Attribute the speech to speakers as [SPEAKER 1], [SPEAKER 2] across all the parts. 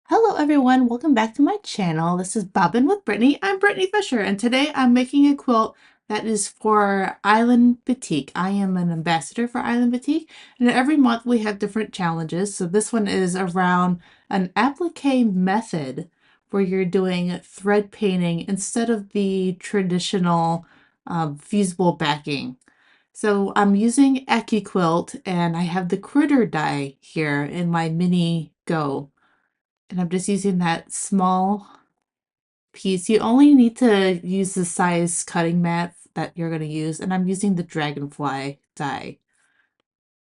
[SPEAKER 1] Hello everyone, welcome back to my channel. This is Bobbin with Brittany. I'm Brittany Fisher and today I'm making a quilt that is for Island Batik. I am an ambassador for Island Batik and every month we have different challenges. So this one is around an applique method where you're doing thread painting instead of the traditional fusible backing. So I'm using Accuquilt and I have the critter die here in my mini go. And I'm just using that small piece. You only need to use the size cutting mat that you're going to use. And I'm using the Dragonfly die.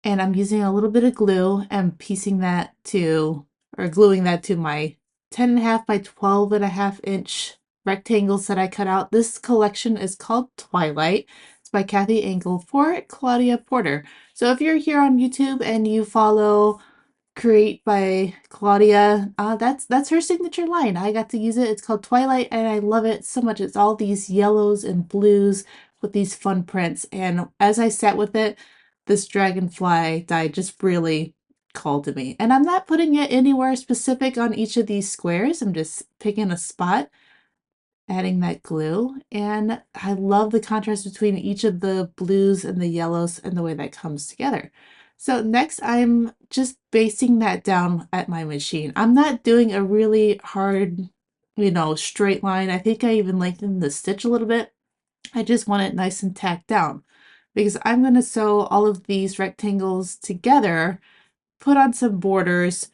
[SPEAKER 1] And I'm using a little bit of glue and piecing that to, or gluing that to my 10.5 by 12.5 inch rectangles that I cut out. This collection is called Twilight. It's by Kathy Engel for Claudia Porter. So if you're here on YouTube and you follow Create by Claudia. That's her signature line. I got to use it. It's called Twilight and I love it so much. It's all these yellows and blues with these fun prints. And as I sat with it, this dragonfly die just really called to me. And I'm not putting it anywhere specific on each of these squares. I'm just picking a spot, adding that glue. And I love the contrast between each of the blues and the yellows and the way that comes together. So next I'm just basting that down at my machine. I'm not doing a really hard, straight line. I think I even lengthened the stitch a little bit. I just want it nice and tacked down because I'm going to sew all of these rectangles together, put on some borders,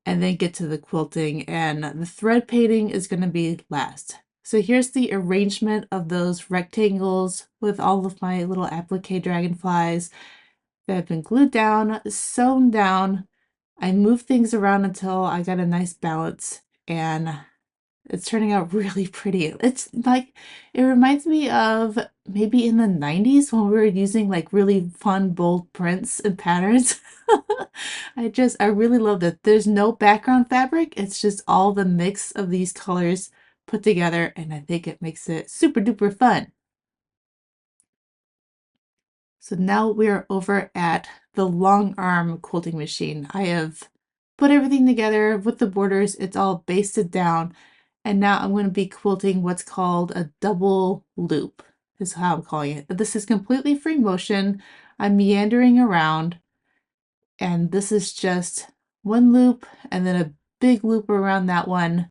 [SPEAKER 1] and then get to the quilting, and the thread painting is going to be last. So here's the arrangement of those rectangles with all of my little applique dragonflies that have been glued down, sewn down. I moved things around until I got a nice balance and it's turning out really pretty. It's like, it reminds me of maybe in the 90s when we were using like really fun, bold prints and patterns. I really love that. There's no background fabric. It's just all the mix of these colors put together. And I think it makes it super duper fun. So now we're over at the long arm quilting machine. I have put everything together with the borders. It's all basted down. And now I'm going to be quilting what's called a double loop, is how I'm calling it. This is completely free motion. I'm meandering around, and this is just one loop and then a big loop around that one,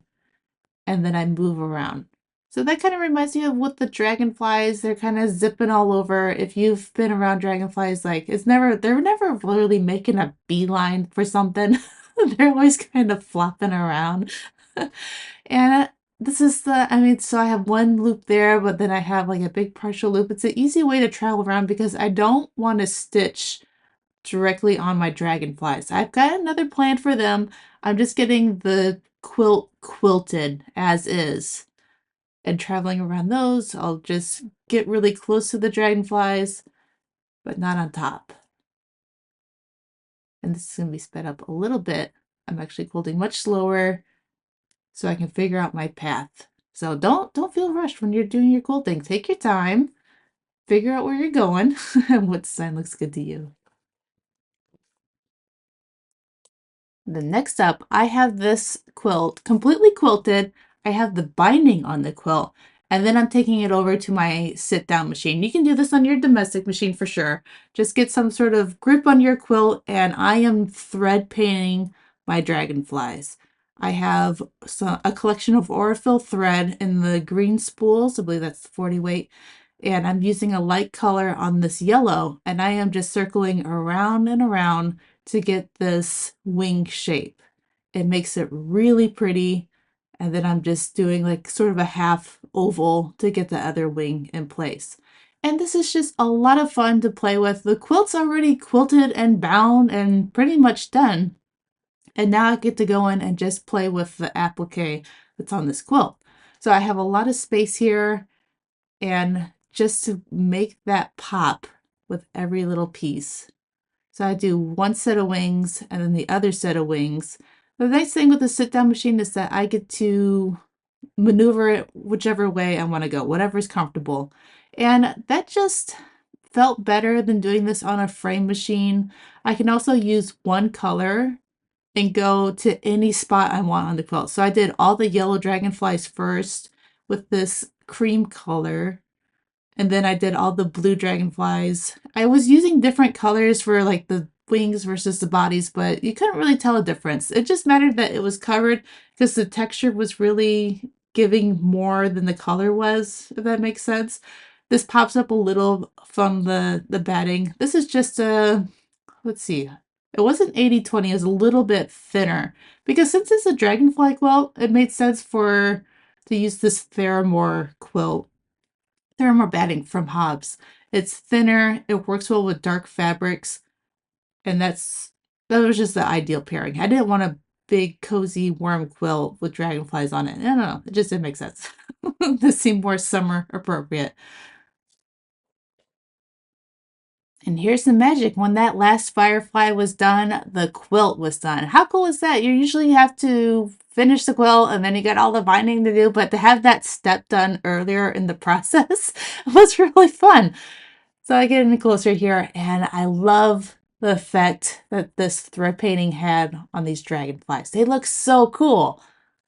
[SPEAKER 1] and then I move around. So that kind of reminds me of what the dragonflies, they're kind of zipping all over. If you've been around dragonflies, like they're never really making a beeline for something. They're always kind of flopping around. And this is so I have one loop there, but then I have like a big partial loop. It's an easy way to travel around because I don't want to stitch directly on my dragonflies. I've got another plan for them. I'm just getting the quilt quilted as is and traveling around those. I'll just get really close to the dragonflies, but not on top. And this is going to be sped up a little bit. I'm actually quilting much slower so I can figure out my path. So don't feel rushed when you're doing your quilting. Take your time, figure out where you're going and what design looks good to you. Then next up, I have this quilt completely quilted. I have the binding on the quilt, and then I'm taking it over to my sit-down machine. You can do this on your domestic machine for sure. Just get some sort of grip on your quilt, and I am thread painting my dragonflies. I have a collection of Aurifil thread in the green spools. I believe that's 40 weight. And I'm using a light color on this yellow, and I am just circling around and around to get this wing shape. It makes it really pretty. And then I'm just doing like sort of a half oval to get the other wing in place. And this is just a lot of fun to play with. The quilt's already quilted and bound and pretty much done. And now I get to go in and just play with the applique that's on this quilt. So I have a lot of space here, and just to make that pop with every little piece. So I do one set of wings and then the other set of wings. The nice thing with the sit-down machine is that I get to maneuver it whichever way I want to go, whatever's comfortable. And that just felt better than doing this on a frame machine. I can also use one color and go to any spot I want on the quilt. So I did all the yellow dragonflies first with this cream color. And then I did all the blue dragonflies. I was using different colors for like the wings versus the bodies, but you couldn't really tell a difference. It just mattered that it was covered because the texture was really giving more than the color was, if that makes sense. This pops up a little from the batting. This is just a, let's see, it wasn't 80/20, it was a little bit thinner. Because since it's a dragonfly quilt, it made sense for to use this Theramore quilt. Thermal batting from Hobbs. It's thinner, it works well with dark fabrics, and that was just the ideal pairing. I didn't want a big, cozy, warm quilt with dragonflies on it. I don't know, it just didn't make sense. This seemed more summer appropriate. And here's the magic. When that last firefly was done, the quilt was done. How cool is that? You usually have to finish the quilt and then you got all the binding to do, but to have that step done earlier in the process was really fun. So I get in closer here, and I love the effect that this thread painting had on these dragonflies. They look so cool.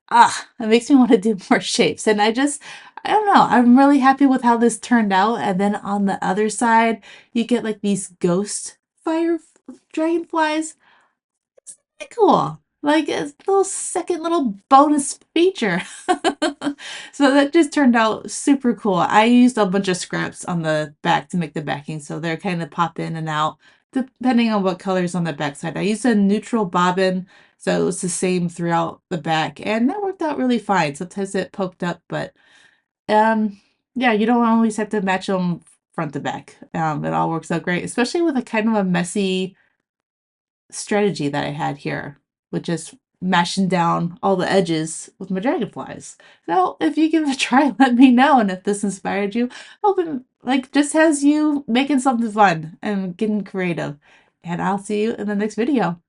[SPEAKER 1] Ah, it makes me want to do more shapes. And I don't know, I'm really happy with how this turned out. And then on the other side, you get like these ghost fire dragonflies. Cool. Like a little second little bonus feature. So that just turned out super cool. I used a bunch of scraps on the back to make the backing, so they're kind of pop in and out depending on what color's on the back side. I used a neutral bobbin, so it was the same throughout the back, and that worked out really fine. Sometimes it poked up, but yeah, you don't always have to match them front to back. It all works out great, especially with a kind of a messy strategy that I had here, with just mashing down all the edges with my dragonflies. So if you give it a try, let me know. And if this inspired you, hope it like just has you making something fun and getting creative. And I'll see you in the next video.